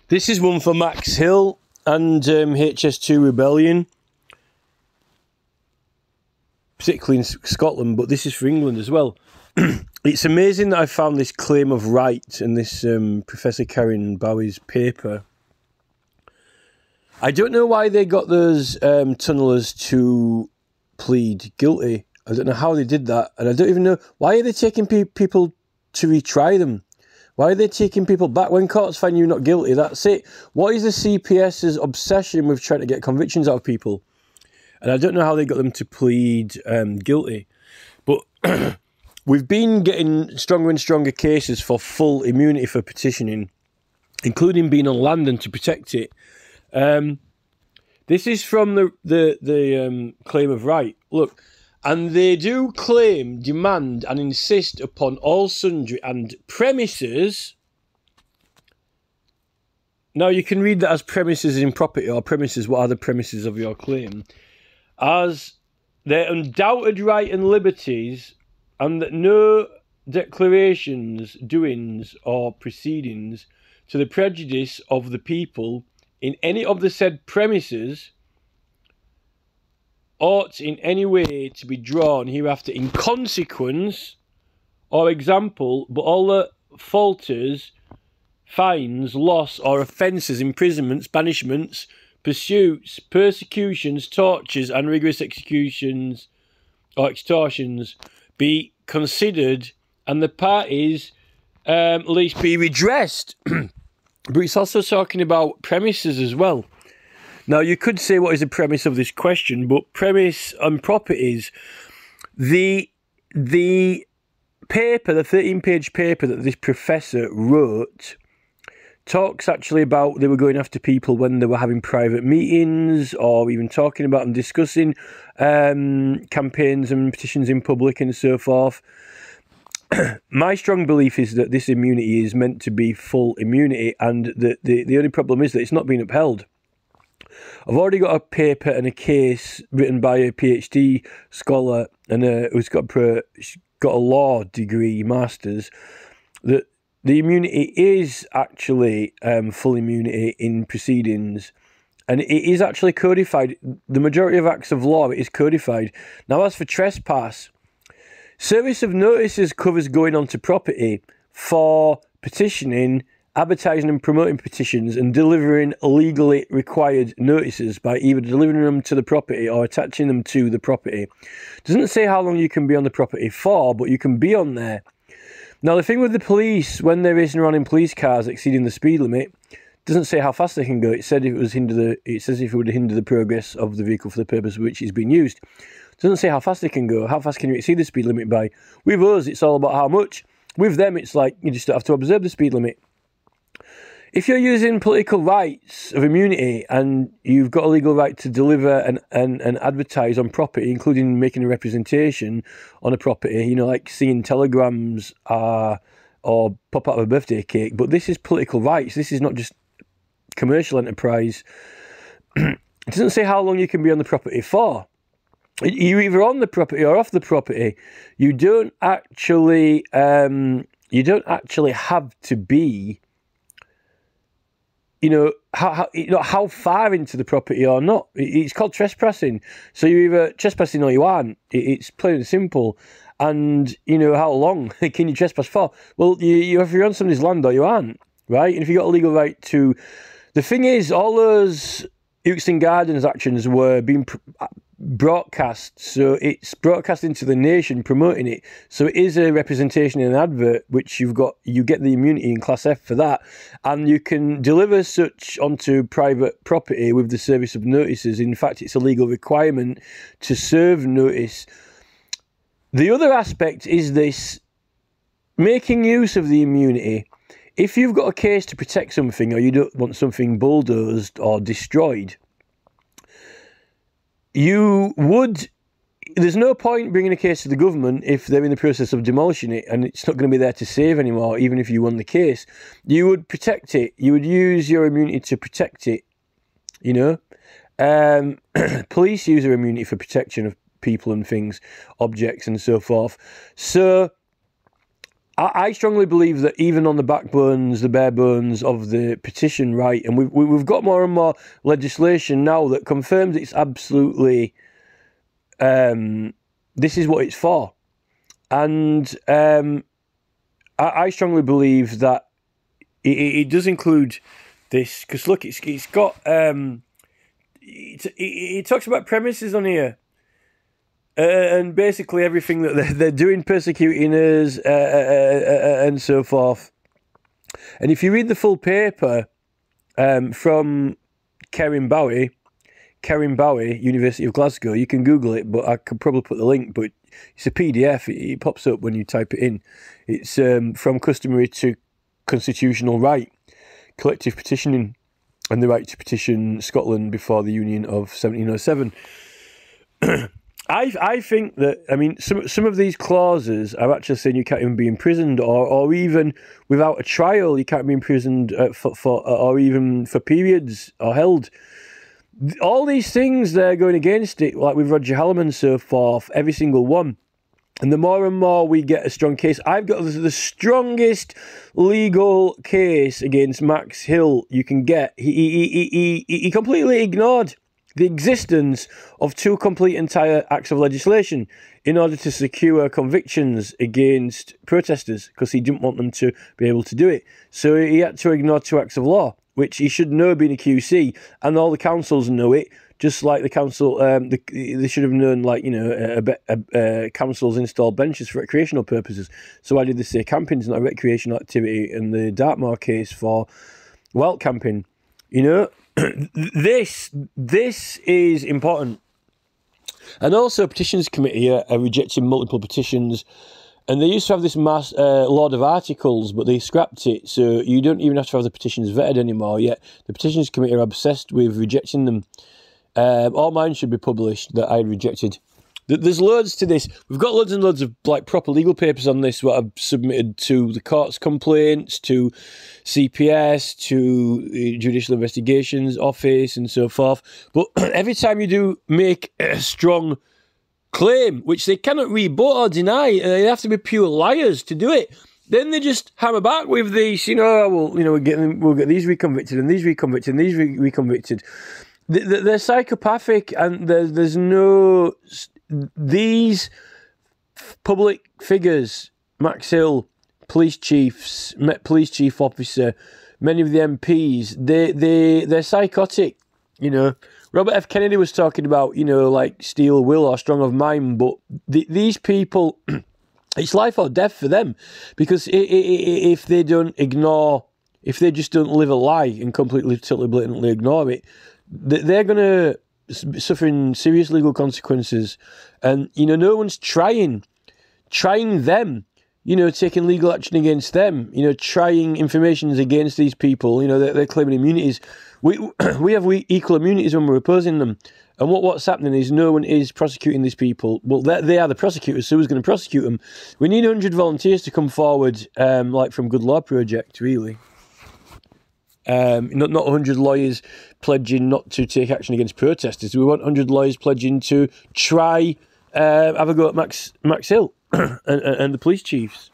This is one for Max Hill and HS2 Rebellion, particularly in Scotland, but this is for England as well. It's amazing that I found this claim of right in this Professor Karen Bowie's paper. I don't know why they got those tunnellers to plead guilty. I don't know how they did that, and I don't even know why are they taking people to retry them. Why are they taking people back when courts find you not guilty? That's it. What is the CPS's obsession with trying to get convictions out of people? And I don't know how they got them to plead guilty, but we've been getting stronger and stronger cases for full immunity for petitioning, including being on land and to protect it. This is from the claim of right. Look, and they do claim, demand, and insist upon all sundry and premises. Now you can read that as premises in property or premises. What are the premises of your claim? As their undoubted right and liberties, and that no declarations, doings, or proceedings to the prejudice of the people in any of the said premises ought in any way to be drawn hereafter in consequence or example, but all the faulters, fines, loss, or offences, imprisonments, banishments, pursuits, persecutions, tortures, and rigorous executions or extortions be considered, and the parties at least be redressed. But it's also talking about premises as well. Now, you could say, what is the premise of this question? But premise on properties, the paper, the 13-page paper that this professor wrote, talks actually about they were going after people when they were having private meetings or even talking about and discussing campaigns and petitions in public and so forth. My strong belief is that this immunity is meant to be full immunity, and the only problem is that it's not being upheld. I've already got a paper and a case written by a PhD scholar and who's got a law degree, master's, that the immunity is actually full immunity in proceedings, and it is actually codified. The majority of acts of law is codified. Now, as for trespass, service of notices covers going onto property for petitioning, advertising and promoting petitions, and delivering legally required notices by either delivering them to the property or attaching them to the property. It doesn't say how long you can be on the property for, but you can be on there. Now, the thing with the police, when they're racing around in police cars exceeding the speed limit, doesn't say how fast they can go. It said it says if it would hinder the progress of the vehicle for the purpose for which it's being used. It doesn't say how fast they can go. How fast can you exceed the speed limit by? With us, it's all about how much. With them, it's like you just don't have to observe the speed limit. If you're using political rights of immunity and you've got a legal right to deliver and advertise on property, including making a representation on a property, you know, like seeing telegrams or pop out of a birthday cake, but this is political rights. This is not just commercial enterprise. It doesn't say how long you can be on the property for. You're either on the property or off the property. You don't actually have to be, how far into the property or not. It's called trespassing. So you're either trespassing or you aren't. It's plain and simple. And, how long can you trespass for? Well, if you're on somebody's land or you aren't, right? And if you've got a legal right to... The thing is, all those Euxton Gardens actions were being broadcast, so it's broadcast into the nation, promoting it. So it is a representation in an advert, which you get the immunity in Class F for that, and you can deliver such onto private property with the service of notices. In fact, it's a legal requirement to serve notice. The other aspect is this, making use of the immunity. If you've got a case to protect something, or you don't want something bulldozed or destroyed, there's no point bringing a case to the government if they're in the process of demolishing it and it's not going to be there to save anymore, even if you won the case. You would protect it. You would use your immunity to protect it, Police use their immunity for protection of people and things, objects and so forth. So I strongly believe that even on the backbones, the bare bones of the petition, right, and we've got more and more legislation now that confirms it's absolutely, this is what it's for. And I strongly believe that it does include this, because look, it's got, it talks about premises on here. And basically everything that they're doing, persecuting us, and so forth. And if you read the full paper from Kerin Bowie, University of Glasgow, you can Google it, but I could probably put the link, but it's a PDF, it pops up when you type it in. It's from customary to constitutional right, collective petitioning, and the right to petition Scotland before the Union of 1707. I think that, I mean, some of these clauses are actually saying you can't even be imprisoned, or even without a trial you can't be imprisoned or even for periods or held. All these things, they're going against it, like with Roger Hallam and so forth, every single one. And the more and more we get a strong case, I've got the strongest legal case against Max Hill you can get. He completely ignored the existence of two complete entire acts of legislation in order to secure convictions against protesters, because he didn't want them to be able to do it. So he had to ignore two acts of law, which he should know being a QC, and all the councils know it, just like the council, they should have known, like, you know, councils install benches for recreational purposes. So why did they say camping's not a recreational activity in the Dartmoor case for wild camping? You know, this is important. And also, Petitions Committee are rejecting multiple petitions, and they used to have this mass load of articles, but they scrapped it, so you don't even have to have the petitions vetted anymore. Yet the Petitions Committee are obsessed with rejecting them. All mine should be published that I rejected. There's loads to this. We've got loads and loads of like proper legal papers on this, what I've submitted to the court's complaints, to CPS, to Judicial Investigations Office, and so forth. But every time you do make a strong claim, which they cannot rebut or deny, they have to be pure liars to do it, then they just hammer back with these, you know, well, you know, we'll get these reconvicted and these reconvicted and these reconvicted. They're psychopathic, and there's no... These public figures, Max Hill, police chiefs, Met Police Chief Officer, many of the MPs, they're psychotic, you know. Robert F. Kennedy was talking about, you know, like steel will or strong of mind, but these people, it's life or death for them, because if they don't ignore, if they just don't live a lie and completely, totally, blatantly ignore it, they're going to suffering serious legal consequences. And, you know, no one's trying them, you know, taking legal action against them, you know, trying informations against these people. You know, they're claiming immunities. We have equal immunities when we're opposing them. And what's happening is no one is prosecuting these people. Well, they are the prosecutors, so who's going to prosecute them? We need 100 volunteers to come forward, like from Good Law Project, really. Not 100 lawyers pledging not to take action against protesters. We want 100 lawyers pledging to try have a go at Max Hill and the police chiefs.